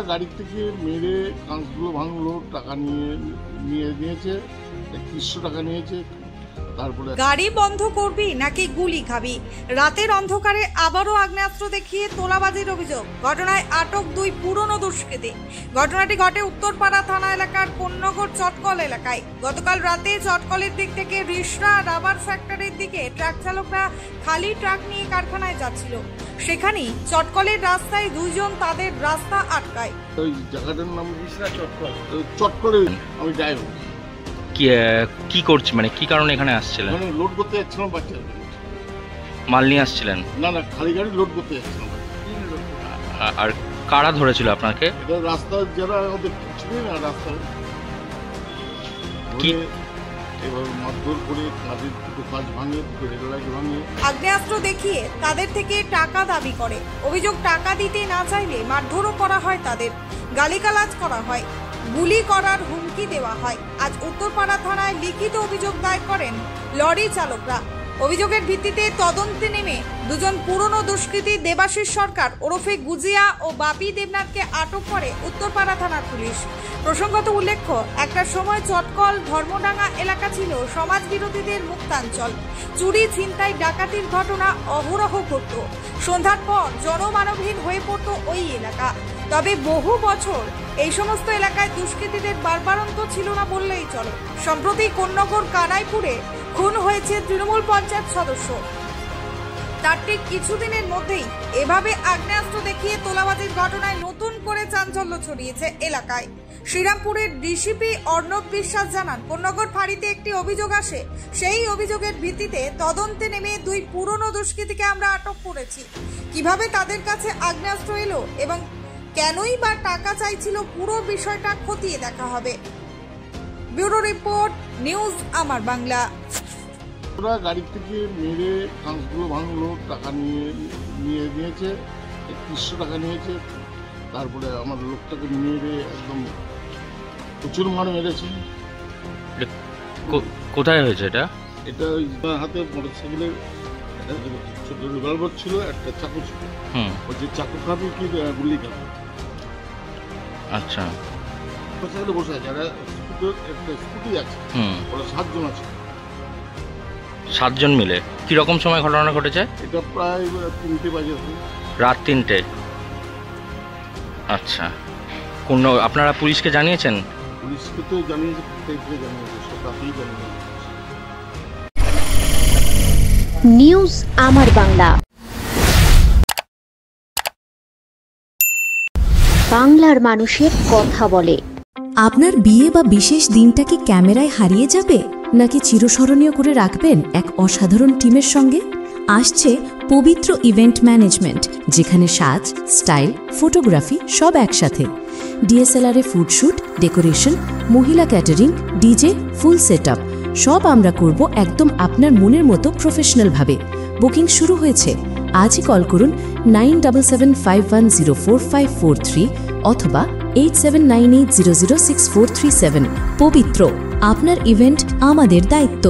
গাড়ি থেকে মেরে কাঁচগুলো ভাঙলো, টাকা নিয়েছে ৩১০০ টাকা নিয়েছে। তারপরে গাড়ি বন্ধ করবি নাকি গুলি খাবি, রাতের অন্ধকারে আবারও আগ্নেয়াস্ত্র দেখিয়ে তোলাবাজির অভিযোগ। ঘটনায় আটক 2 পুরনো দুষ্কৃতী। ঘটনাটি ঘটে উত্তরপাড়া থানা এলাকার কোন্নগর চটকল এলাকায়। গতকাল রাতে চটকলের দিক থেকে রিসরা রাবার ফ্যাক্টরির দিকে ট্রাক চালকরা খালি ট্রাক নিয়ে কারখানায় যাচ্ছিল। সেখানেই চটকলের রাস্তায় 2 জন তাদের রাস্তা আটকায়। ওই জায়গাটার নাম রিসরা চটকল। চটকলে আমি ড্রাইভার। কি করছি, মানে কি কারণে এখানে আসছিলেন? মানে লোড করতে যাচ্ছিলাম, বাচ্চা মাল নিয়ে আসছিলেন? না, খালি গাড়ি লোড করতে যাচ্ছিলাম। আর কারা ধরেছিল আপনাকে? এটা রাস্তা যারা আমাদের ছিল না, রাস্তা কি এবার মারধর করে কাজের কাজ ভাঙে, ভাঙে আগ্নেয়াস্ত্র দেখিয়ে তাদের থেকে টাকা দাবি করে। অভিযোগ, টাকা দিতে না চাইলে মারধরও করা হয়, তাদের গালিগালাজ করা হয়, গুলি করার হুমকি দেওয়া হয়। আজ উত্তরপাড়া থানায় লিখিত অভিযোগ দায়ের করেন লরি চালকরা। অভিযোগের ভিত্তিতে তদন্তে নেমে 2 জন পুরনো দুষ্কৃতী দেবাশিস সরকার ওরফে গুজিয়া ও বাপি দেবনাথকে আটক করে উত্তরপাড়া থানার পুলিশ। প্রসঙ্গত উল্লেখ্য, একটা সময় চটকল ধর্মডাঙ্গা এলাকা ছিল সমাজ বিরোধীদের মুক্তাঞ্চল। চুরি, ছিনতাই, ডাকাতির ঘটনা অহরহ ঘটত। সন্ধ্যার পর জনমানবহীন হয়ে পড়ত ওই এলাকা। তবে বহু বছর এই সমস্ত এলাকায় দুষ্কৃতীদের বারবারন্ত ছিল না বললেই চলে। সম্প্রতি কোন্নগর কানাইপুরে খুন হয়েছে তৃণমূল পঞ্চায়েত সদস্য। তার ঠিক কিছুদিনের মধ্যেই এভাবে আগ্নেয়াস্ত্র দেখিয়ে তোলাবাজির ঘটনায় নতুন করে চাঞ্চল্য ছড়িয়েছে এলাকায়। শ্রীরামপুরের ডিসিপি অর্ণব বিশ্বাস জানান, কোন্নগর ফাঁড়িতে একটি অভিযোগ আসে। সেই অভিযোগের ভিত্তিতে তদন্তে নেমে 2 পুরনো দুষ্কৃতীকে আমরা আটক করেছি। কিভাবে তাদের কাছে আগ্নেয়াস্ত্র এলো এবং কেনই বা টাকা চাইছিল, পুরো বিষয়টা খতিয়ে দেখা হবে। ব্যুরো রিপোর্ট, নিউজ আমার বাংলা। ওরা গাড়ি থেকে মেরে কাঁচগুলো ভাঙলো, টাকা নিয়েছে ৩১০০ টাকা নিয়েছে। তারপরে আমার লোকটাকে মেরে একদম প্রচুর মার মেরেছে। কোথায় হয়েছে এটা? এটা ওই হাতে মোটরসাইকেলের ছোট রিভলভার ছিল, একটা চাকু ছিল। ওই যে চাকু খাবে কি গুলি খাবে। আচ্ছা, মোটরসাইকেলে বসে আছে, একটা স্কুটি আছে, ওরা 7 জন আছে। 7 জন মিলে কিরকম সময় ঘটনা ঘটেছে? এটা প্রায় 3টে বাজে, রাত 3টে। আচ্ছা, আপনারা পুলিশকে জানিয়েছেন? পুলিশকে তো জানিয়েছে, প্রত্যেককে জানিয়েছে, সকালেই জানিয়েছে। নিউজ আমার বাংলা, বাংলার মানুষের কথা বলে। আপনার বিয়ে বা বিশেষ দিনটা কি ক্যামেরায় হারিয়ে যাবে, নাকি চিরস্মরণীয় করে রাখবেন এক অসাধারণ টিমের সঙ্গে? আসছে পবিত্র ইভেন্ট ম্যানেজমেন্ট, যেখানে সাজ, স্টাইল, ফটোগ্রাফি সব একসাথে। ডিএসএলআর এ ফুডশুট, ডেকোরেশন, মহিলা ক্যাটারিং, ডিজে, ফুল সেটআপ সব আমরা করব একদম আপনার মনের মতো প্রফেশনালভাবে। বুকিং শুরু হয়েছে। আজই কল করুন 9775104543 অথবা 8798006437। পবিত্র, আপনার ইভেন্ট আমাদের দায়িত্ব।